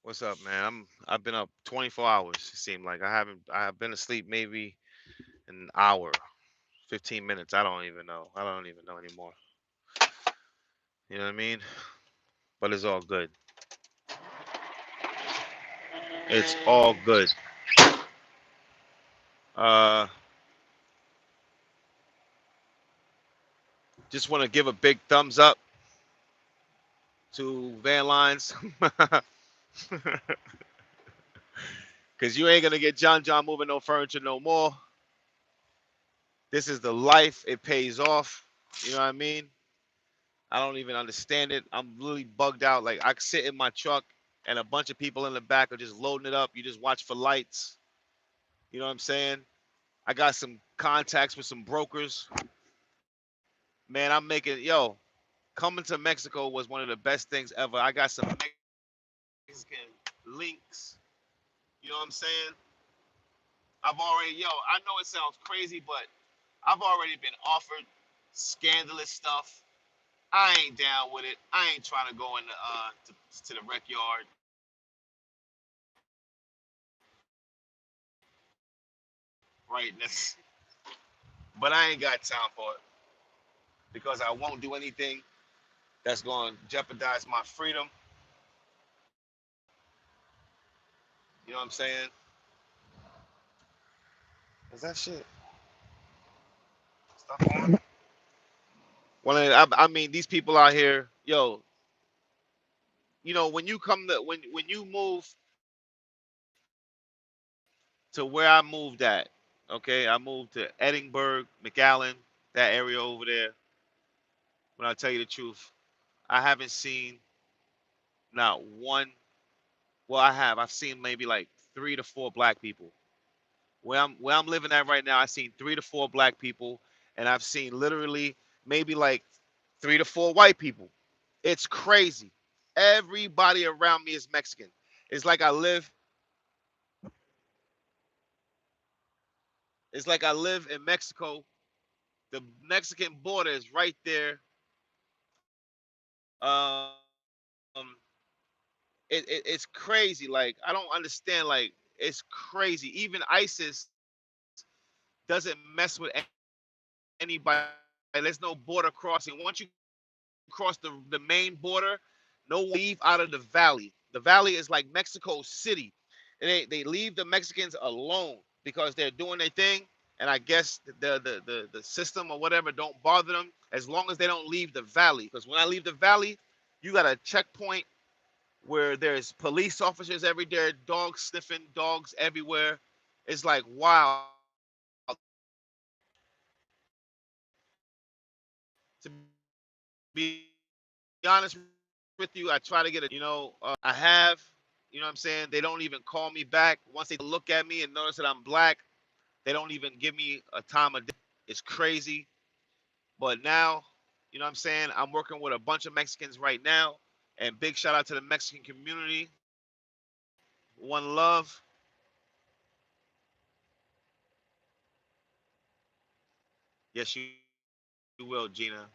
What's up, man? I've been up 24 hours. It seemed like I have been asleep maybe an hour, 15 minutes. I don't even know. I don't even know anymore. You know what I mean? But it's all good. It's all good. Uh, just want to give a big thumbs up to Van Lines, cause you ain't gonna get John moving no furniture no more. This is the life. It pays off. You know what I mean? I don't even understand it. I'm really bugged out. Like I sit in my truck and a bunch of people in the back are just loading it up. You just watch for lights. You know what I'm saying? I got some contacts with some brokers. Man, I'm making coming to Mexico was one of the best things ever. I got some Mexican links. You know what I'm saying? I've already I know it sounds crazy, but I've already been offered scandalous stuff. I ain't down with it. I ain't trying to go in to the rec yard right now. But I ain't got time for it because I won't do anything that's going to jeopardize my freedom. You know what I'm saying? Is that shit stuff on? Well, I mean, these people out here, when you come to when you move to where I moved at, okay, I moved to Edinburgh, McAllen, that area over there. When I tell you the truth, I haven't seen not one. Well, I have. I've seen maybe like 3 to 4 black people. Where I'm living at right now, I've seen 3 to 4 black people, and I've seen literally maybe like 3 to 4 white people. It's crazy. Everybody around me is Mexican. It's like I live. It's like I live in Mexico. The Mexican border is right there. It's crazy. Like I don't understand. Like it's crazy. Even ISIS doesn't mess with anybody. There's no border crossing. Once you cross the main border, no one leave out of the valley. The valley is like Mexico City. And they leave the Mexicans alone because they're doing their thing. And I guess the system or whatever don't bother them as long as they don't leave the valley. Because when I leave the valley, you got a checkpoint where there's police officers every day, dogs sniffing, dogs everywhere. It's like wow. To be honest with you, I try to get a job. I have. You know what I'm saying? They don't even call me back. Once they take a look at me and notice that I'm black, they don't even give me a time of day. It's crazy. But now, you know what I'm saying? I'm working with a bunch of Mexicans right now. And big shout out to the Mexican community. One love. Yes, you will, Gina.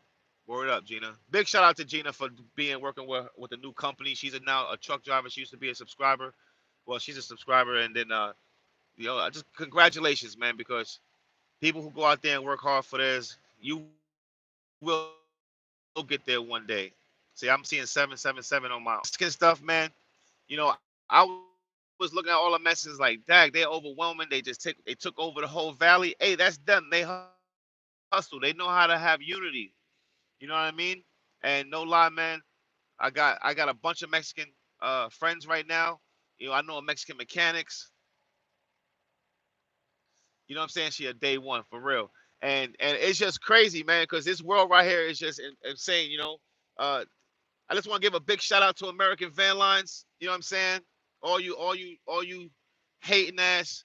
Word up, Gina. Big shout out to Gina for being working with the new company. She's now a truck driver. She used to be a subscriber. Well, she's a subscriber, and then just congratulations, man, because people who go out there and work hard for theirs, you will get there one day. See, I'm seeing 777 on my Mexican stuff, man. I was looking at all the messages like, dag, they're overwhelming. They took over the whole valley. Hey, that's them. They hustle. They know how to have unity. You know what I mean? And no lie, man, I got a bunch of Mexican friends right now. I know Mexican mechanics. You know what I'm saying? She a day one for real. And it's just crazy, man, because this world right here is just insane. Uh, I just want to give a big shout out to American Van Lines. You know what I'm saying? All you hating ass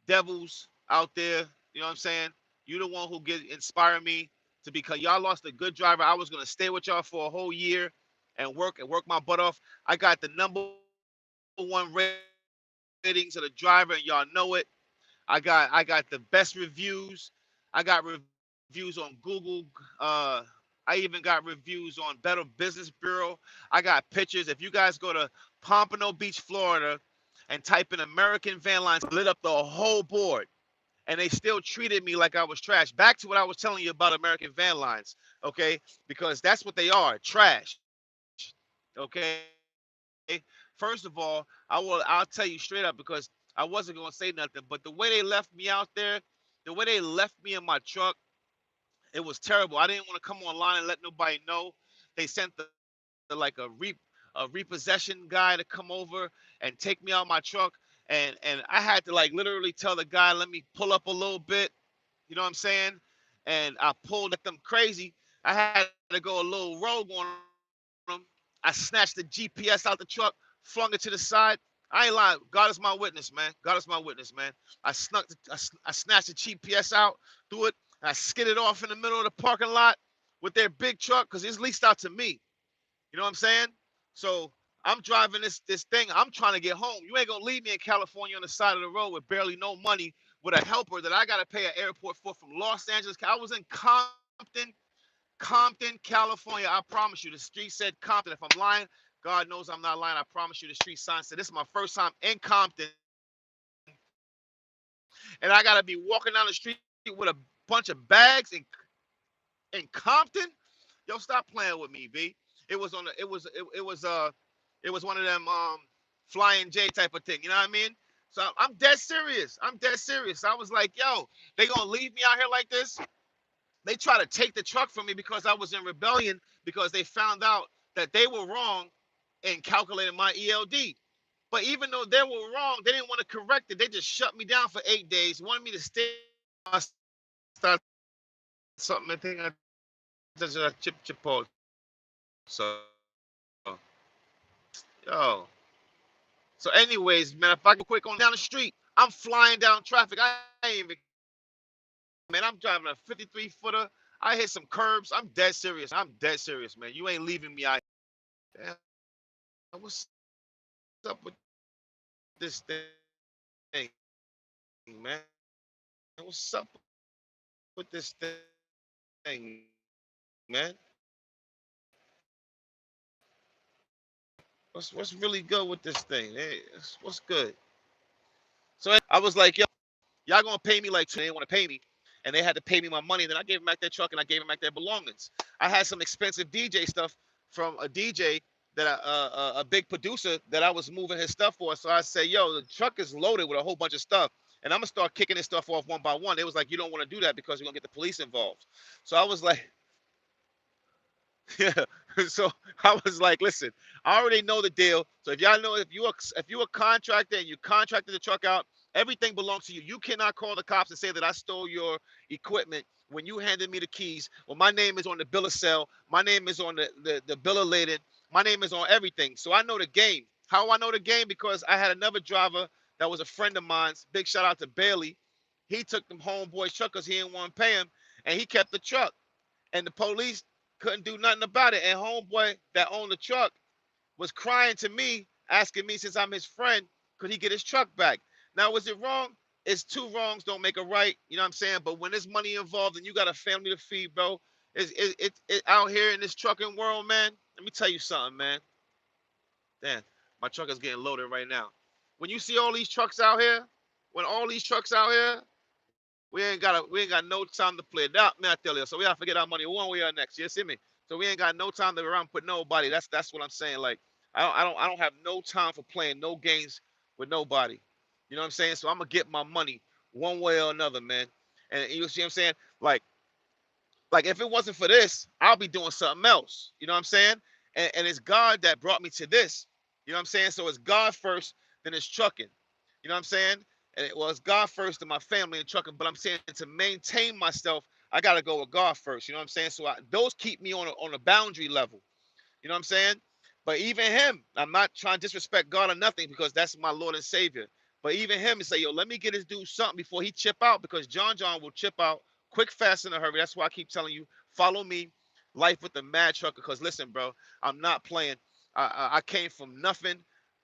devils out there. You know what I'm saying? You the one who inspire me to become. Y'all lost a good driver. I was gonna stay with y'all for a whole year and work my butt off. I got the #1 ratings of the driver, and y'all know it. I got the best reviews. I got reviews on Google. I even got reviews on Better Business Bureau. I got pictures. If you guys go to Pompano Beach, Florida, and type in American Van Lines, lit up the whole board. And they still treated me like I was trash. Back to what I was telling you about American Van Lines, okay? Because that's what they are, trash. Okay. First of all, I'll tell you straight up because I wasn't gonna say nothing, but the way they left me out there, the way they left me in my truck, it was terrible. I didn't want to come online and let nobody know. They sent a repossession guy to come over and take me out my truck, and I had to like literally tell the guy, let me pull up a little bit. You know what I'm saying? And I pulled at them crazy. I had to go a little rogue on them. I snatched the GPS out the truck, flung it to the side. I ain't lying. God is my witness, man. God is my witness, man. I snatched the GPS out, threw it, and I skidded off in the middle of the parking lot with their big truck because it's leased out to me. You know what I'm saying? So I'm driving this thing. I'm trying to get home. You ain't gonna leave me in California on the side of the road with barely no money with a helper that I gotta pay an airport for from Los Angeles. I was in Compton, California. I promise you, the street said Compton. If I'm lying, God knows I'm not lying. I promise you, the street sign said this is my first time in Compton, and I gotta be walking down the street with a bunch of bags in Compton. Yo, stop playing with me, B. It was on the it was one of them flying J type of thing. You know what I mean? So I'm dead serious. I'm dead serious. I was like, yo, they gonna leave me out here like this? They try to take the truck from me because I was in rebellion because they found out that they were wrong in calculating my ELD. But even though they were wrong, they didn't want to correct it. They just shut me down for 8 days, wanted me to stay. I started something. I think I just a chip chipo. So, yo. So, anyways, man, if I go quick on down the street, I'm flying down traffic. I ain't even, man. I'm driving a 53 footer. I hit some curbs. I'm dead serious. I'm dead serious, man. You ain't leaving me out. Damn, what's up with this thing, man? What's up with this thing, man? What's really good with this thing? Hey, what's good? So I was like, yo, y'all gonna pay me like they didn't want to pay me, and they had to pay me my money. And then I gave them back their truck and I gave them back their belongings. I had some expensive DJ stuff from a DJ that a big producer that I was moving his stuff for. So I said, yo, the truck is loaded with a whole bunch of stuff, and I'm gonna start kicking this stuff off one by one. They was like, you don't want to do that because you're gonna get the police involved. So I was like, yeah. So I was like, listen, I already know the deal. So if y'all know if you a contractor and you contracted the truck out, everything belongs to you. You cannot call the cops and say that I stole your equipment when you handed me the keys. Well, my name is on the bill of sale. My name is on the bill of lading. My name is on everything. So I know the game. How I know the game? Because I had another driver that was a friend of mine's. Big shout out to Bailey. He took them homeboys truck because he didn't want to pay him, and he kept the truck, and the police couldn't do nothing about it. And homeboy that owned the truck was crying to me, asking me since I'm his friend, could he get his truck back? Now, was it wrong? It's two wrongs don't make a right. You know what I'm saying? But when there's money involved and you got a family to feed, bro, it out here in this trucking world, man. Let me tell you something, man. Damn, my truck is getting loaded right now. When you see all these trucks out here, when all these trucks out here, we ain't got no time to play that, man. I tell you, so we gotta forget our money one way or next. You see me? So we ain't got no time to around put nobody. That's what I'm saying. Like I don't have no time for playing no games with nobody. You know what I'm saying? So I'm gonna get my money one way or another, man. And you see what I'm saying? Like if it wasn't for this, I'll be doing something else. You know what I'm saying? And it's God that brought me to this. You know what I'm saying? So it's God first, then it's trucking. You know what I'm saying? And it was God first and my family and trucking. But I'm saying to maintain myself, I gotta go with God first. You know what I'm saying? So those keep me on a boundary level. You know what I'm saying? But even him, I'm not trying to disrespect God or nothing because that's my Lord and Savior. But even him, he say, yo, let me get this dude something before he chip out because John will chip out quick, fast, in a hurry. That's why I keep telling you, follow me, life with the mad trucker. Because listen, bro, I'm not playing. I came from nothing,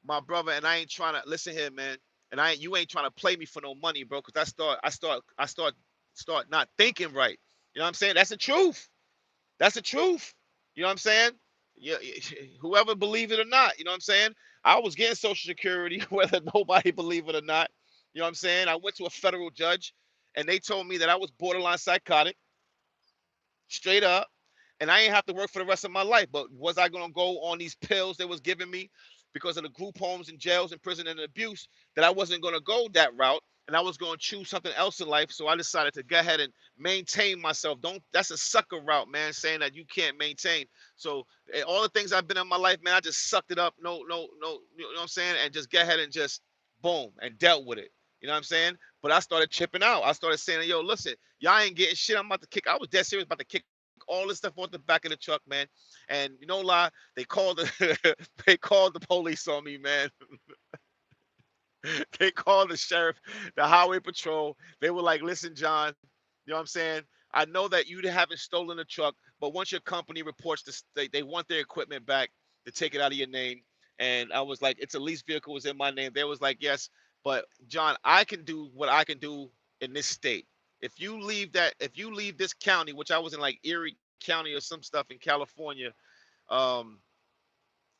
my brother, and I ain't trying to listen here, man. And you ain't trying to play me for no money, bro. Because I start not thinking right. You know what I'm saying? That's the truth. That's the truth. You know what I'm saying? Yeah, whoever believe it or not, you know what I'm saying? I was getting Social Security, whether nobody believe it or not. You know what I'm saying? I went to a federal judge, and they told me that I was borderline psychotic, straight up, and I ain't have to work for the rest of my life. But was I gonna go on these pills they was giving me because of the group homes and jails and prison and abuse? That I wasn't gonna go that route, and I was gonna choose something else in life. So I decided to go ahead and maintain myself. Don't That's a sucker route, man, saying that you can't maintain. So all the things I've been in my life, man, I just sucked it up. No, no, no, you know what I'm saying? And just go ahead and just boom and dealt with it. You know what I'm saying? But I started chipping out. I started saying, yo, listen, y'all ain't getting shit. I'm about to kick. I was dead serious about to kick all this stuff off the back of the truck, man. And you know, lie, they called the they called the police on me, man. They called the sheriff, the highway patrol. They were like, listen, John, you know what I'm saying? I know that you haven't stolen the truck, but once your company reports this, they want their equipment back to take it out of your name. And I was like, it's a leased vehicle, was in my name. They was like, yes, but John, I can do what I can do in this state. If you leave this county, which I was in like Erie County or some stuff in California, um,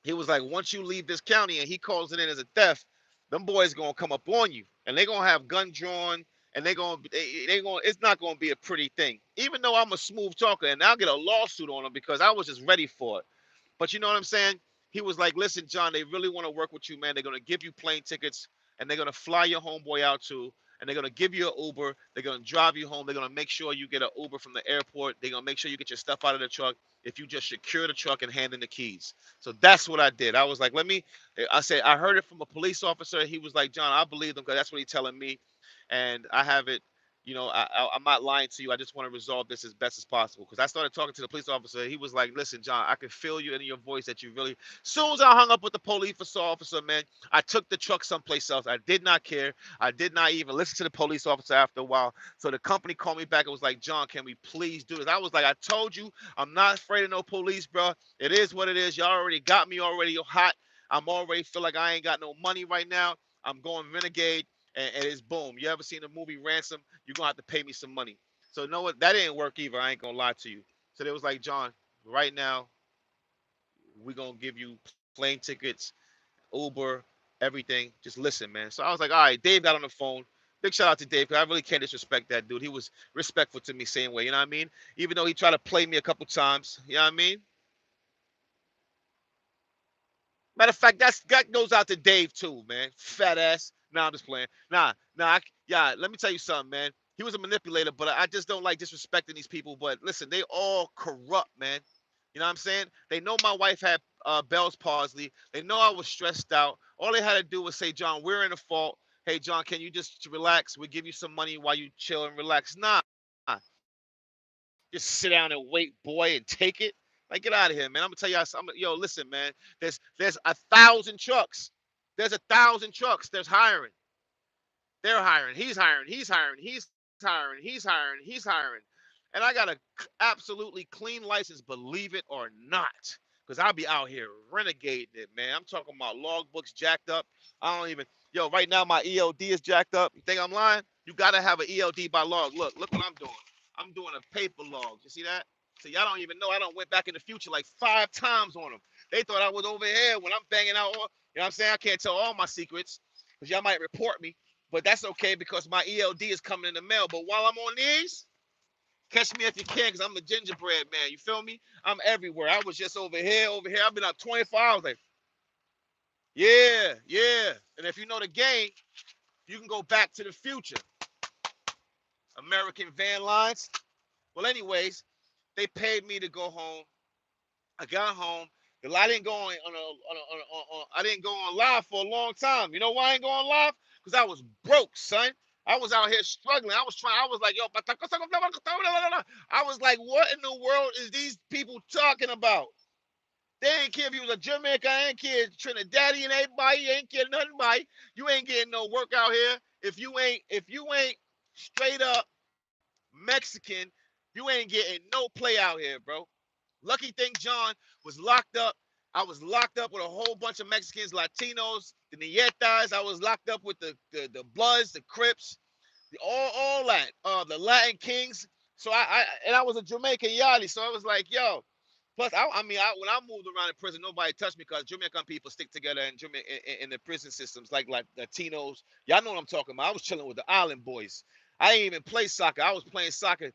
he was like, once you leave this county and he calls it in as a theft, them boys gonna come up on you and they gonna have gun drawn and they gonna it's not gonna be a pretty thing. Even though I'm a smooth talker and I'll get a lawsuit on them because I was just ready for it. But you know what I'm saying? He was like, listen, John, they really want to work with you, man. They're going to give you plane tickets and they're going to fly your homeboy out too. And they're going to give you an Uber. They're going to drive you home. They're going to make sure you get an Uber from the airport. They're going to make sure you get your stuff out of the truck if you just secure the truck and hand in the keys. So that's what I did. I was like, I said, I heard it from a police officer. He was like, John, I believe him because that's what he's telling me. And I have it, you know, I'm not lying to you. I just want to resolve this as best as possible. Because I started talking to the police officer. He was like, listen, John, I can feel you in your voice that you really. Soon as I hung up with the police officer, man, I took the truck someplace else. I did not care. I did not even listen to the police officer after a while. So the company called me back and was like, John, can we please do this? I was like, I told you, I'm not afraid of no police, bro. It is what it is. Y'all already got me already hot. I'm already feel like I ain't got no money right now. I'm going renegade and it's boom. You ever seen the movie Ransom? You're gonna have to pay me some money. So you know what? That didn't work either. I ain't gonna lie to you. So they was like, John, right now, we're gonna give you plane tickets, Uber, everything. Just listen, man. So I was like, all right, Dave got on the phone. Big shout out to Dave, because I really can't disrespect that dude. He was respectful to me same way, you know what I mean? Even though he tried to play me a couple times, you know what I mean? Matter of fact, that goes out to Dave too, man. Fat ass. Nah, I'm just playing. Yeah. Let me tell you something, man. He was a manipulator, but I just don't like disrespecting these people. But listen, they all corrupt, man. You know what I'm saying? They know my wife had Bell's palsy. They know I was stressed out. All they had to do was say, John, we're in the fault. Hey, John, can you just relax? We'll give you some money while you chill and relax. Nah, just sit down and wait, boy, and take it. Like, get out of here, man. I'm gonna tell you, yo, listen, man. There's 1,000 trucks. There's 1,000 trucks. There's hiring. They're hiring. He's hiring. He's hiring. He's hiring. He's hiring. He's hiring. And I got a absolutely clean license, believe it or not. Because I'll be out here renegading it, man. I'm talking about logbooks jacked up. I don't even, yo, right now my ELD is jacked up. You think I'm lying? You got to have an ELD by log. Look what I'm doing. I'm doing a paper log. You see that? So y'all don't even know. I don't went back in the future like 5 times on them. They thought I was over here when I'm banging out all, you know what I'm saying? I can't tell all my secrets because y'all might report me. But that's okay because my ELD is coming in the mail. But while I'm on these, catch me if you can because I'm a gingerbread man. You feel me? I'm everywhere. I was just over here, over here. I've been up 24 hours. Like, yeah, yeah. And if you know the game, you can go back to the future. American Van Lines. Well, anyways, they paid me to go home. I got home. I didn't go I didn't go on live for a long time. You know why I ain't going live? Because I was broke, son. I was out here struggling. I was like, yo, I was like, what in the world is these people talking about? They ain't care if you was a Jamaican, I ain't care Trinidadian, everybody, you ain't care nothing about. You ain't getting no work out here. If you ain't straight up Mexican, you ain't getting no play out here, bro. Lucky thing John was locked up. I was locked up with a whole bunch of Mexicans, Latinos, the Nietas. I was locked up with the Bloods, the Crips, all that. The Latin Kings. So I was a Jamaican yardie, so I was like, yo. Plus, I mean, when I moved around in prison, nobody touched me because Jamaican people stick together in the prison systems, like Latinos. Y'all know what I'm talking about. I was chilling with the Island boys. I ain't even play soccer. I was playing soccer.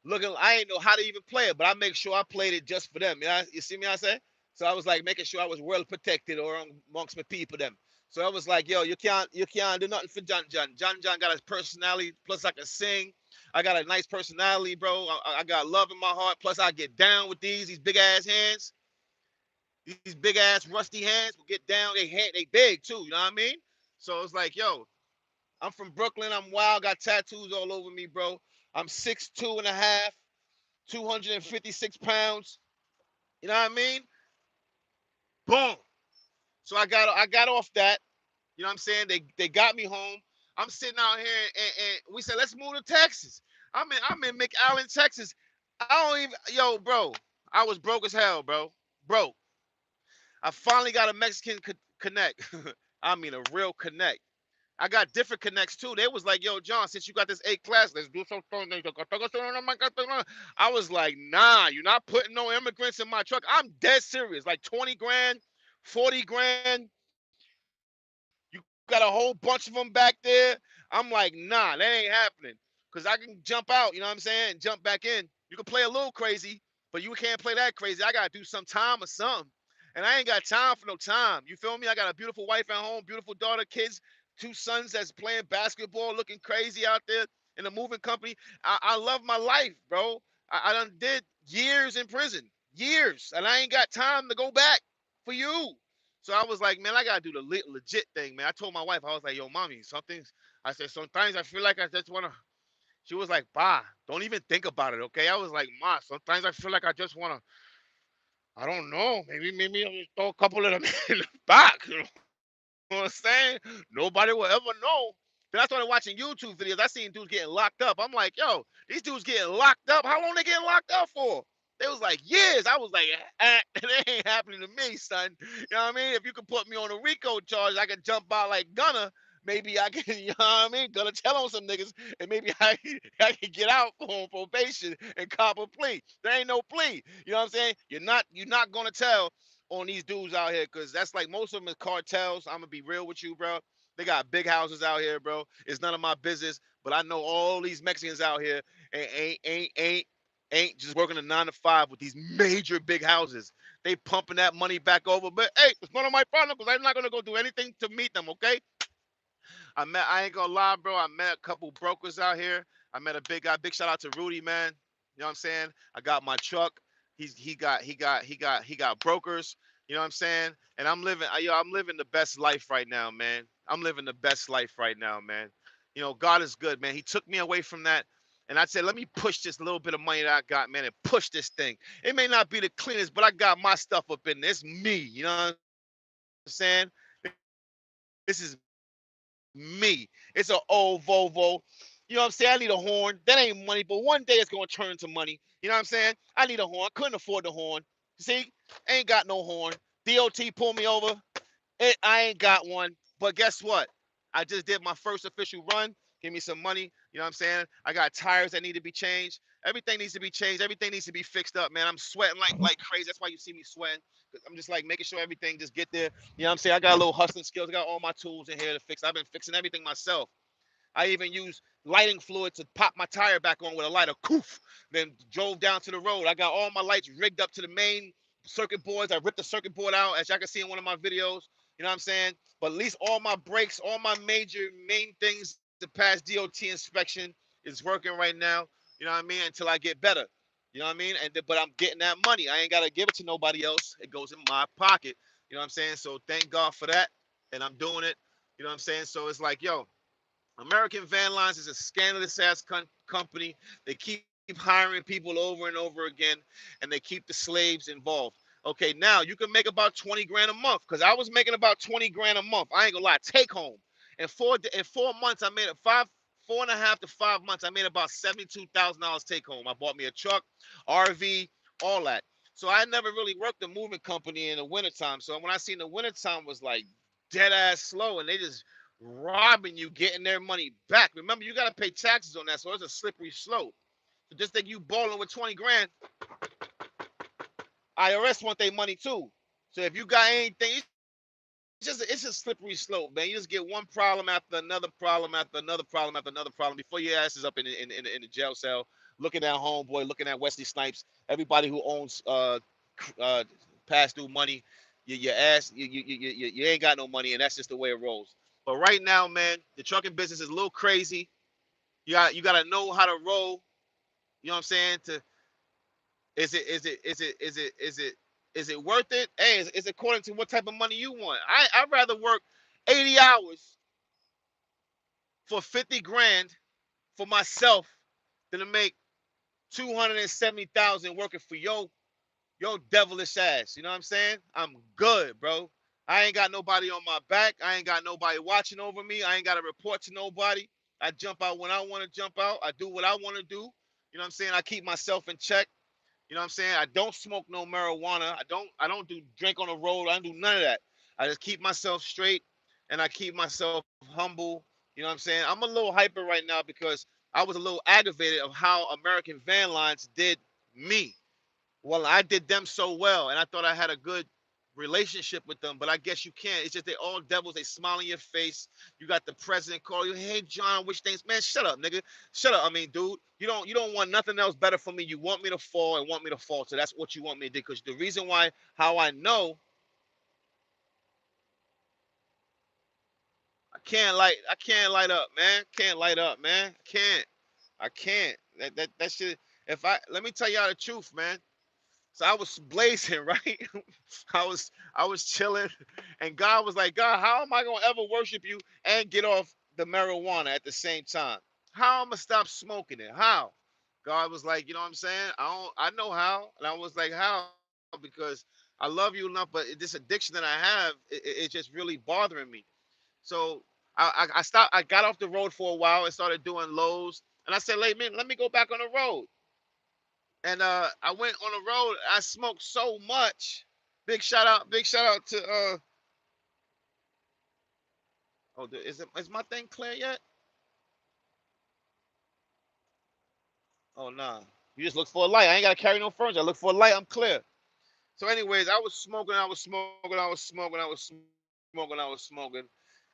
Looking, I ain't know how to even play it, but I make sure I played it just for them. You see me? I say. So I was like making sure I was well protected or amongst my people them. So I was like, yo, you can't do nothing for John John. John John got his personality. Plus I can sing. I got a nice personality, bro. I got love in my heart. Plus I get down with these big ass hands. These big ass rusty hands will get down. They big too. You know what I mean? So it's like, yo, I'm from Brooklyn. I'm wild. Got tattoos all over me, bro. I'm 6'2" and a half, 256 pounds. You know what I mean? Boom. So I got off that. You know what I'm saying? They got me home. I'm sitting out here and we said, let's move to Texas. I'm in McAllen, Texas. I don't even bro. I was broke as hell, bro. Broke. I finally got a Mexican connect. I mean a real connect. I got different connects too. They was like, yo, John, since you got this A class, let's do something. I was like, nah, you're not putting no immigrants in my truck. I'm dead serious. Like 20 grand, 40 grand. You got a whole bunch of them back there. I'm like, nah, that ain't happening. Because I can jump out, you know what I'm saying? And jump back in. You can play a little crazy, but you can't play that crazy. I got to do some time or something. And I ain't got time for no time. You feel me? I got a beautiful wife at home, beautiful daughter, kids, two sons that's playing basketball, looking crazy out there in the moving company. I love my life, bro. I done did years in prison, years, and I ain't got time to go back for you. So I was like, man, I gotta do the legit thing, man. I told my wife, I was like, yo, mommy, something's. I said, sometimes I feel like I just wanna. She was like, bah, don't even think about it, okay? I was like, ma, sometimes I feel like I just wanna. I don't know, maybe I'll just throw a couple of them in the back. You know what I'm saying? Nobody will ever know. Then I started watching YouTube videos. I seen dudes getting locked up. I'm like, yo, these dudes getting locked up. How long they getting locked up for? They was like years. I was like, it ain't happening to me, son. You know what I mean? If you could put me on a RICO charge, I could jump out like Gunner. Maybe I can, you know what I mean? Gonna tell on some niggas, and maybe I can get out on probation and cop a plea. There ain't no plea. You know what I'm saying? You're not gonna tell on these dudes out here, because that's like most of them is cartels. I'm gonna be real with you, bro. They got big houses out here, bro. It's none of my business, but I know all these Mexicans out here ain't just working a 9 to 5 with these major big houses. They pumping that money back over. But hey, it's none of my problem because I'm not gonna go do anything to meet them. Okay? I ain't gonna lie, bro. I met a couple brokers out here. I met a big guy. Big shout out to Rudy, man. You know what I'm saying? I got my truck. He got brokers. You know what I'm saying? And I'm living the best life right now, man. I'm living the best life right now, man. You know, God is good, man. He took me away from that. And I said, let me push this little bit of money that I got, man, and push this thing. It may not be the cleanest, but I got my stuff up in there. It's me. You know what I'm saying? This is me. It's an old Volvo. You know what I'm saying? I need a horn. That ain't money, but one day it's gonna turn to money. You know what I'm saying? I need a horn. Couldn't afford the horn. See, ain't got no horn. DOT pulled me over. I ain't got one. But guess what? I just did my first official run. Give me some money. You know what I'm saying? I got tires that need to be changed. Everything needs to be changed. Everything needs to be fixed up, man. I'm sweating like crazy. That's why you see me sweating. I'm just like making sure everything just get there. You know what I'm saying? I got a little hustling skills. I got all my tools in here to fix. I've been fixing everything myself. I even used lighting fluid to pop my tire back on with a lighter. Coof. Then drove down to the road. I got all my lights rigged up to the main circuit boards. I ripped the circuit board out, as y'all can see in one of my videos. You know what I'm saying? But at least all my brakes, all my major main things to pass DOT inspection is working right now. You know what I mean? Until I get better. You know what I mean? But I'm getting that money. I ain't gotta give it to nobody else. It goes in my pocket. You know what I'm saying? So thank God for that. And I'm doing it. You know what I'm saying? So it's like, yo, American Van Lines is a scandalous ass company. They keep hiring people over and over again, and they keep the slaves involved. Okay, now you can make about 20 grand a month, because I was making about 20 grand a month. I ain't gonna lie, take home. In 4 months, I made it 4.5 to 5 months. I made about $72,000 take home. I bought me a truck, RV, all that. So I never really worked a moving company in the wintertime. So when I seen the wintertime was like dead ass slow, and they just robbing you, getting their money back. Remember, you got to pay taxes on that, so it's a slippery slope. So just think you balling with 20 grand, IRS want their money too. So if you got anything, it's just slippery slope, man. You just get one problem after another problem after another problem after another problem before your ass is up in the jail cell, looking at Homeboy, looking at Wesley Snipes, everybody who owns uh past due money. Your ass, you ain't got no money, and that's just the way it rolls. But right now, man, the trucking business is a little crazy. You got to know how to roll. You know what I'm saying? To is it worth it? Hey, is according to what type of money you want. I'd rather work 80 hours for 50 grand for myself than to make 270,000 working for your devilish ass. You know what I'm saying? I'm good, bro. I ain't got nobody on my back. I ain't got nobody watching over me. I ain't got to report to nobody. I jump out when I want to jump out. I do what I want to do. You know what I'm saying? I keep myself in check. You know what I'm saying? I don't smoke no marijuana. I don't do drink on the road. I don't do none of that. I just keep myself straight and I keep myself humble. You know what I'm saying? I'm a little hyper right now because I was a little aggravated of how American Van Lines did me. Well, I did them so well, and I thought I had a good relationship with them, but I guess you can't. It's just they all devils. They smile in your face. You got the president call you, "Hey John, which things?" Man, shut up, nigga. Shut up. I mean, dude, you don't want nothing else better for me. You want me to fall and want me to fall. So that's what you want me to do. Because the reason why, how I know I can't light up, man. Can't light up, man. I can't. That shit. If I let me tell y'all the truth, man. So I was blazing, right? I was chilling, and God was like, God, how am I gonna ever worship you and get off the marijuana at the same time? How am I gonna stop smoking it? How? God was like, you know what I'm saying? I know how, and I was like, how? Because I love you enough, but this addiction that I have, it's just really bothering me. So I stopped. I got off the road for a while and started doing lows, and I said, let me go back on the road. And I went on the road. I smoked so much. Big shout out to oh, is my thing clear yet? Oh nah. You just look for a light. I ain't gotta carry no furniture. I look for a light. I'm clear. So, anyways, I was smoking. I was smoking. I was smoking. I was smoking. I was smoking.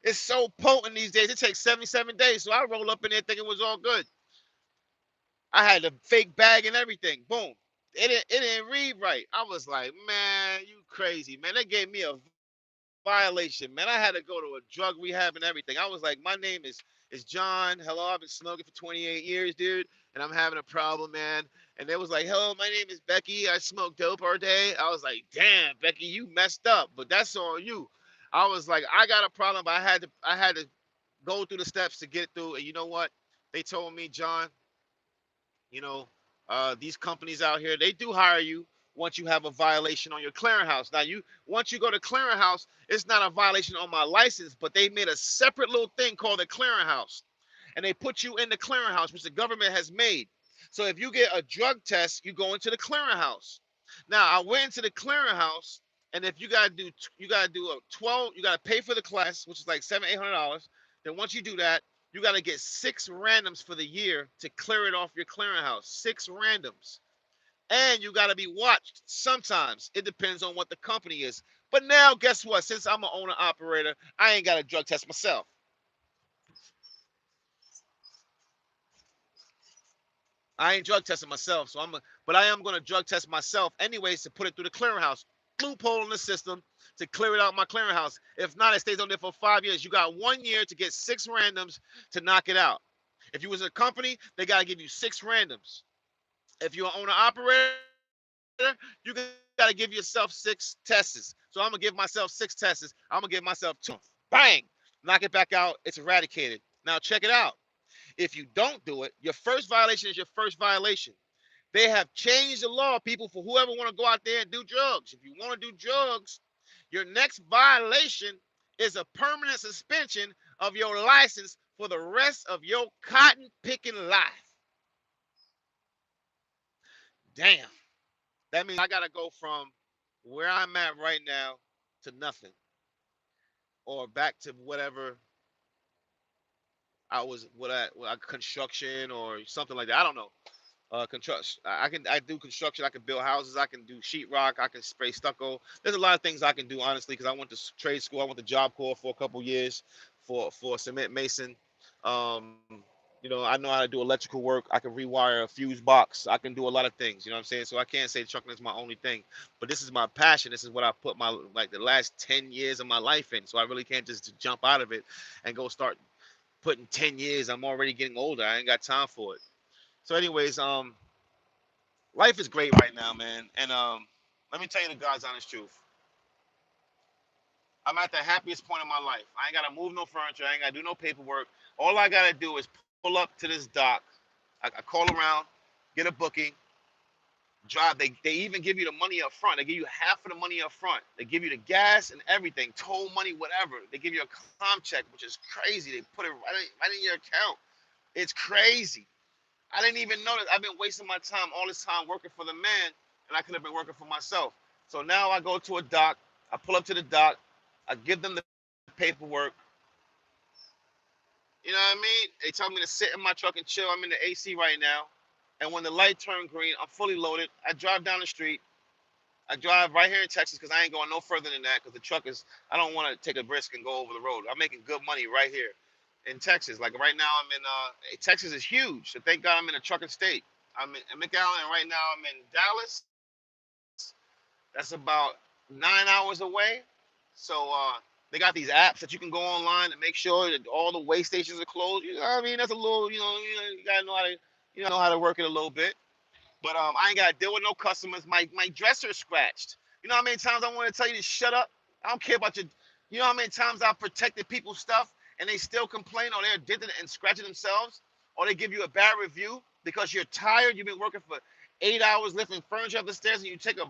It's so potent these days. It takes 77 days. So I roll up in there thinking it was all good. I had a fake bag and everything. Boom. It didn't read right. I was like, man, you crazy, man. They gave me a violation, man. I had to go to a drug rehab and everything. I was like, my name is John. Hello, I've been smoking for 28 years, dude, and I'm having a problem, man. And they was like, hello, my name is Becky. I smoke dope all day. I was like, damn, Becky, you messed up, but that's on you. I was like, I got a problem, but I had to go through the steps to get it through. And you know what? They told me, John, you know, these companies out here, they do hire you once you have a violation on your clearinghouse. Now, once you go to clearinghouse, it's not a violation on my license, but they made a separate little thing called the clearinghouse, and they put you in the clearinghouse, which the government has made. So if you get a drug test, you go into the clearinghouse. Now, I went into the clearinghouse, and if you gotta do a 12, you gotta pay for the class, which is like $700, $800. Then once you do that, you got to get 6 randoms for the year to clear it off your clearinghouse. 6 randoms. And you got to be watched sometimes. It depends on what the company is. But now, guess what? Since I'm an owner operator, I ain't got to drug test myself. I ain't drug testing myself. But I am going to drug test myself anyways to put it through the clearinghouse. Loophole in the system to clear it out my clearinghouse. If not, it stays on there for 5 years. You got 1 year to get 6 randoms to knock it out. If you was a company, they got to give you 6 randoms. If you're an owner operator, you got to give yourself 6 tests. So I'm gonna give myself 6 tests. I'm gonna give myself 2. Bang! Knock it back out. It's eradicated. Now check it out. If you don't do it, your first violation is your first violation. They have changed the law, people, for whoever want to go out there and do drugs. If you want to do drugs, your next violation is a permanent suspension of your license for the rest of your cotton picking life. Damn. That means I gotta go from where I'm at right now to nothing, or back to whatever I was, what I construction or something like that. I don't know. Construction. I do construction. I can build houses. I can do sheetrock. I can spray stucco. There's a lot of things I can do honestly because I went to trade school. I went to Job Corps for a couple years for cement mason. Um, I know how to do electrical work. I can rewire a fuse box. I can do a lot of things. You know what I'm saying? So I can't say trucking is my only thing, but this is my passion. This is what I put my like the last 10 years of my life in. So I really can't just jump out of it and go start putting 10 years. I'm already getting older. I ain't got time for it. So, anyways, life is great right now, man. And let me tell you the God's honest truth. I'm at the happiest point of my life. I ain't gotta move no furniture. I ain't gotta do no paperwork. All I gotta do is pull up to this dock. I call around, get a booking, drive. They even give you the money up front. They give you half of the money up front. They give you the gas and everything, toll money, whatever. They give you a com check, which is crazy. They put it right in your account. It's crazy. I didn't even know that. I've been wasting my time all this time working for the man, and I could have been working for myself. So now I go to a dock. I pull up to the dock. I give them the paperwork. You know what I mean? They tell me to sit in my truck and chill. I'm in the AC right now. And when the light turned green, I'm fully loaded. I drive down the street. I drive right here in Texas because I ain't going no further than that because the truck is, I don't want to take a risk and go over the road. I'm making good money right here in Texas. Like right now, I'm in, Texas is huge. So thank God I'm in a trucking state. I'm in McAllen, and right now I'm in Dallas. That's about 9 hours away. So they got these apps that you can go online and make sure that all the way stations are closed. You know what I mean? That's a little, you gotta know how to, know how to work it a little bit. But I ain't gotta deal with no customers. My dresser is scratched. You know how many times I want to tell you to shut up? I don't care about your. You know how many times I've protected people's stuff and they still complain or they're denting and scratching themselves or they give you a bad review because you're tired. You've been working for 8 hours lifting furniture up the stairs and you take a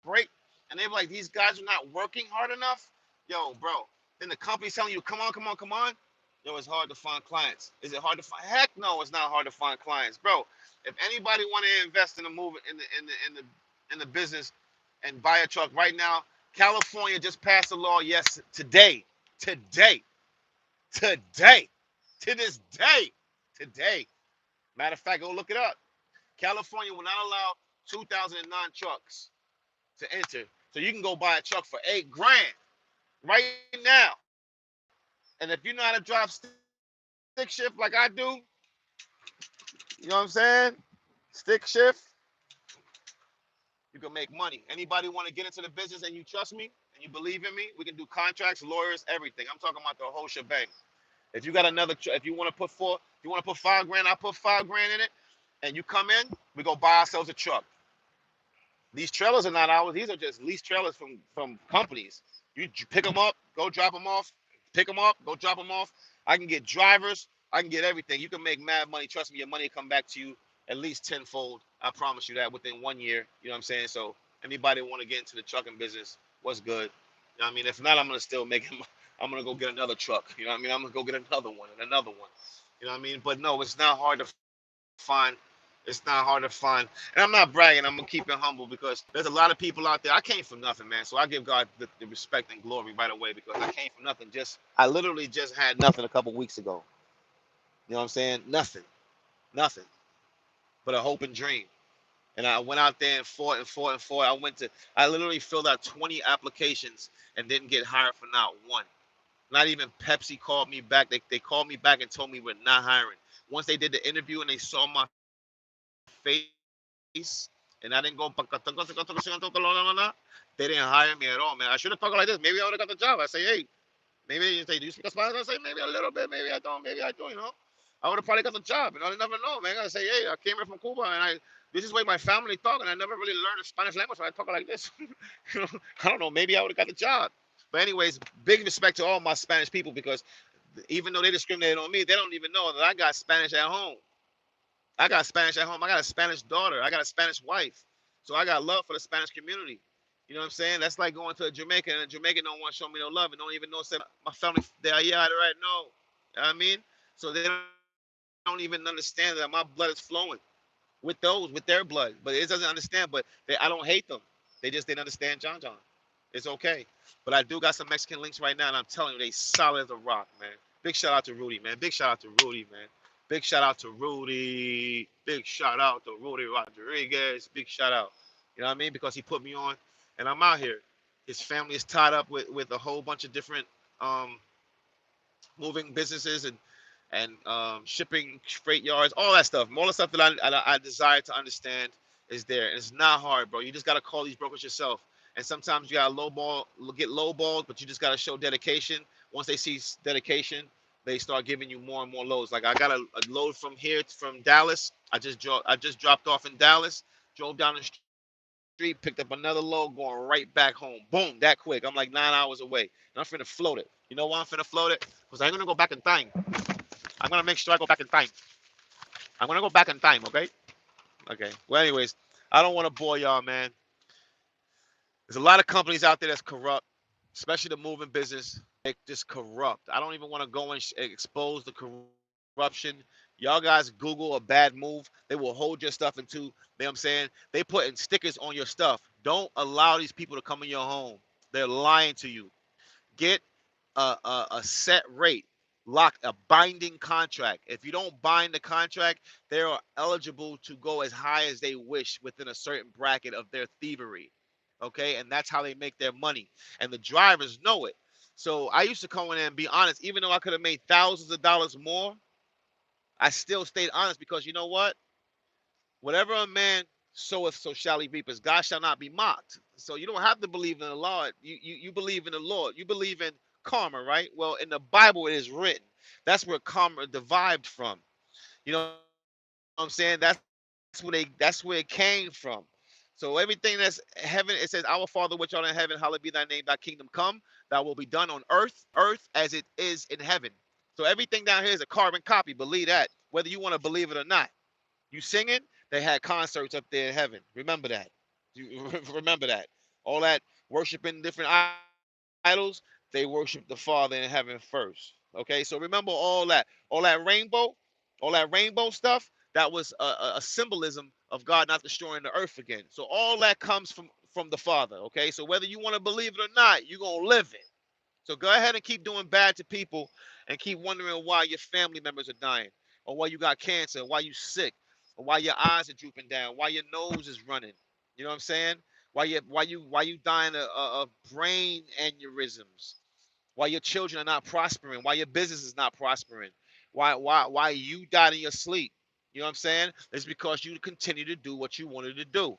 break and they're like, these guys are not working hard enough. Yo, bro. Then the company's telling you, come on, come on, come on. Yo, it's hard to find clients. Is it hard to find? Heck no, it's not hard to find clients, bro. If anybody want to invest in the move in the business and buy a truck right now, California just passed a law. Yes, today, today, to this day, today. Matter of fact, go look it up. California will not allow 2009 trucks to enter, so you can go buy a truck for $8,000 right now. And if you know how to drive stick shift like I do, you know what I'm saying? Stick shift, you can make money. Anybody want to get into the business and you trust me and you believe in me, we can do contracts, lawyers, everything. I'm talking about the whole shebang. If you got another, if you want to put if you want to put $5,000, I put $5,000 in it, and you come in, we go buy ourselves a truck. These trailers are not ours. These are just leased trailers from companies. You pick them up, go drop them off. Pick them up, go drop them off. I can get drivers. I can get everything. You can make mad money. Trust me, your money will come back to you at least tenfold. I promise you that within 1 year. You know what I'm saying? So anybody want to get into the trucking business, what's good? You know what I mean? If not, I'm gonna still make him. I'm gonna go get another truck. You know what I mean? I'm gonna go get another one and another one. You know what I mean? But no, it's not hard to find. It's not hard to find. And I'm not bragging. I'm going to keep it humble because there's a lot of people out there. I came from nothing, man. So I give God the respect and glory right away because I came from nothing. I literally just had nothing a couple weeks ago. You know what I'm saying? Nothing. Nothing. But a hope and dream. And I went out there and fought and fought and fought. I literally filled out 20 applications and didn't get hired for not one. Not even Pepsi called me back. They called me back and told me we're not hiring. Once they did the interview and they saw my face and I didn't go, they didn't hire me at all, man. I should have talked like this. Maybe I would have got the job. I say, hey, maybe you say, do you speak Spanish? I say, maybe a little bit, maybe I don't, I would have probably got the job. I never know, man. I say, hey, I came here from Cuba and this is the way my family talk, and I never really learned the Spanish language, so I talk like this. I don't know, maybe I would have got the job. But anyways, big respect to all my Spanish people because even though they discriminated on me, they don't even know that I got Spanish at home. I got Spanish at home. I got a Spanish daughter. I got a Spanish wife. So I got love for the Spanish community. You know what I'm saying? That's like going to a Jamaican and a Jamaican don't want to show me no love and don't even know say my family they are yeah, right no. You know what I mean? So they don't even understand that my blood is flowing with their blood. But it doesn't understand, but I don't hate them. They just didn't understand John John. It's okay. But I do got some Mexican links right now, and I'm telling you, they solid as a rock, man. Big shout out to Rudy, man. Big shout out to Rudy, man. Big shout out to Rudy. Big shout out to Rudy Rodriguez. Big shout out. You know what I mean? Because he put me on, and I'm out here. His family is tied up with a whole bunch of different um, moving businesses and shipping freight yards, all that stuff. All the stuff that I desire to understand is there. And it's not hard, bro. You just gotta call these brokers yourself. And sometimes you gotta get low balled, but you just gotta show dedication. Once they see dedication, they start giving you more and more loads. Like I got a load from here from Dallas. I just dropped off in Dallas, drove down the street, picked up another load, going right back home. Boom, that quick. I'm like 9 hours away, and I'm finna float it. You know why I'm finna float it? Because I'm gonna go back in time. I'm gonna make sure I go back in time. I'm gonna go back in time, okay? Okay. Well, anyways, I don't want to bore y'all, man. There's a lot of companies out there that's corrupt, especially the moving business. They're just corrupt. I don't even want to go and expose the corruption. Y'all guys Google a bad move, they will hold your stuff into, you know what I'm saying? They putting stickers on your stuff. Don't allow these people to come in your home. They're lying to you. Get a set rate, lock a binding contract. If you don't bind the contract, they are eligible to go as high as they wish within a certain bracket of their thievery. Okay, and that's how they make their money. And the drivers know it. So I used to come in and be honest, even though I could have made thousands of dollars more, I still stayed honest because you know what? Whatever a man soweth, so shall he reap. As God shall not be mocked. So you don't have to believe in the Lord. You believe in the Lord. You believe in karma, right? Well, in the Bible, it is written. That's where karma derived from. You know what I'm saying? That's where it came from. So everything that's heaven, it says, "Our Father which art in heaven, hallowed be thy name. Thy kingdom come. Thy will be done on earth as it is in heaven." So everything down here is a carbon copy. Believe that, whether you want to believe it or not. You singing? They had concerts up there in heaven. Remember that. You remember that. All that worshiping different idols, they worship the Father in heaven first. Okay, so remember all that rainbow stuff. That was a symbolism of God not destroying the earth again. So all that comes from the Father. Okay, so whether you want to believe it or not, you're gonna live it. So go ahead and keep doing bad to people and keep wondering why your family members are dying, or why you got cancer, why you sick, or why your eyes are drooping down, why your nose is running. You know what I'm saying? Why you dying of brain aneurysms? Why your children are not prospering? Why your business is not prospering? Why you died in your sleep? You know what I'm saying? It's because you continue to do what you wanted to do.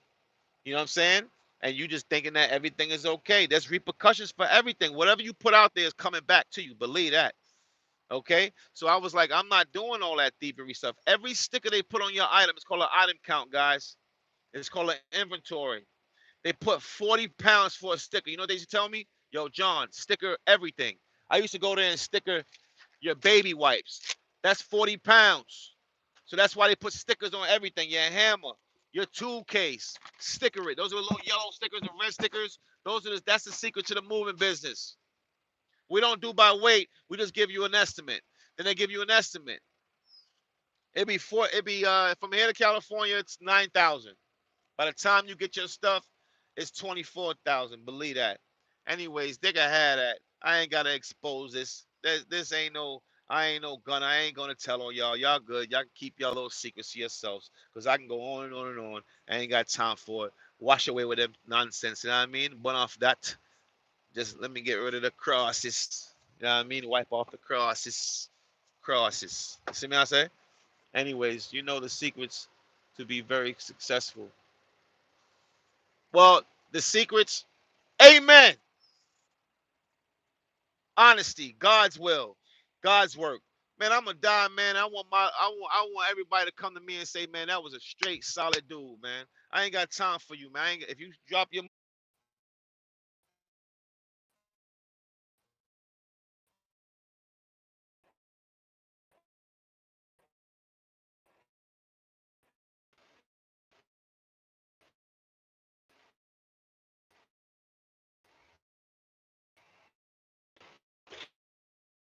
You know what I'm saying? And you just thinking that everything is okay. There's repercussions for everything. Whatever you put out there is coming back to you. Believe that. Okay? So I was like, I'm not doing all that thievery stuff. Every sticker they put on your item is called an item count, guys. It's called an inventory. They put 40 pounds for a sticker. You know what they used to tell me? Yo, John, sticker everything. I used to go there and sticker your baby wipes. That's 40 pounds. So that's why they put stickers on everything. Your hammer, your tool case, sticker it. Those are little yellow stickers and red stickers. That's the secret to the moving business. We don't do by weight. We just give you an estimate. Then they give you an estimate. It'd be from here to California, it's 9,000. By the time you get your stuff, it's 24,000. Believe that. Anyways, they can have that. I ain't gotta expose this. This ain't no. I ain't no gun. I ain't gonna tell on y'all. Y'all good. Y'all can keep y'all little secrets to yourselves. Cause I can go on and on and on. I ain't got time for it. Wash away with them nonsense. You know what I mean? But off that, just let me get rid of the crosses. You know what I mean? Wipe off the crosses. Crosses. You see me? I say. Anyways, you know the secrets to be very successful. Well, the secrets, amen. Honesty, God's will, God's work. Man, I'm gonna die, man. I want everybody to come to me and say, man, that was a straight solid dude, man. I ain't got time for you, man. If you drop your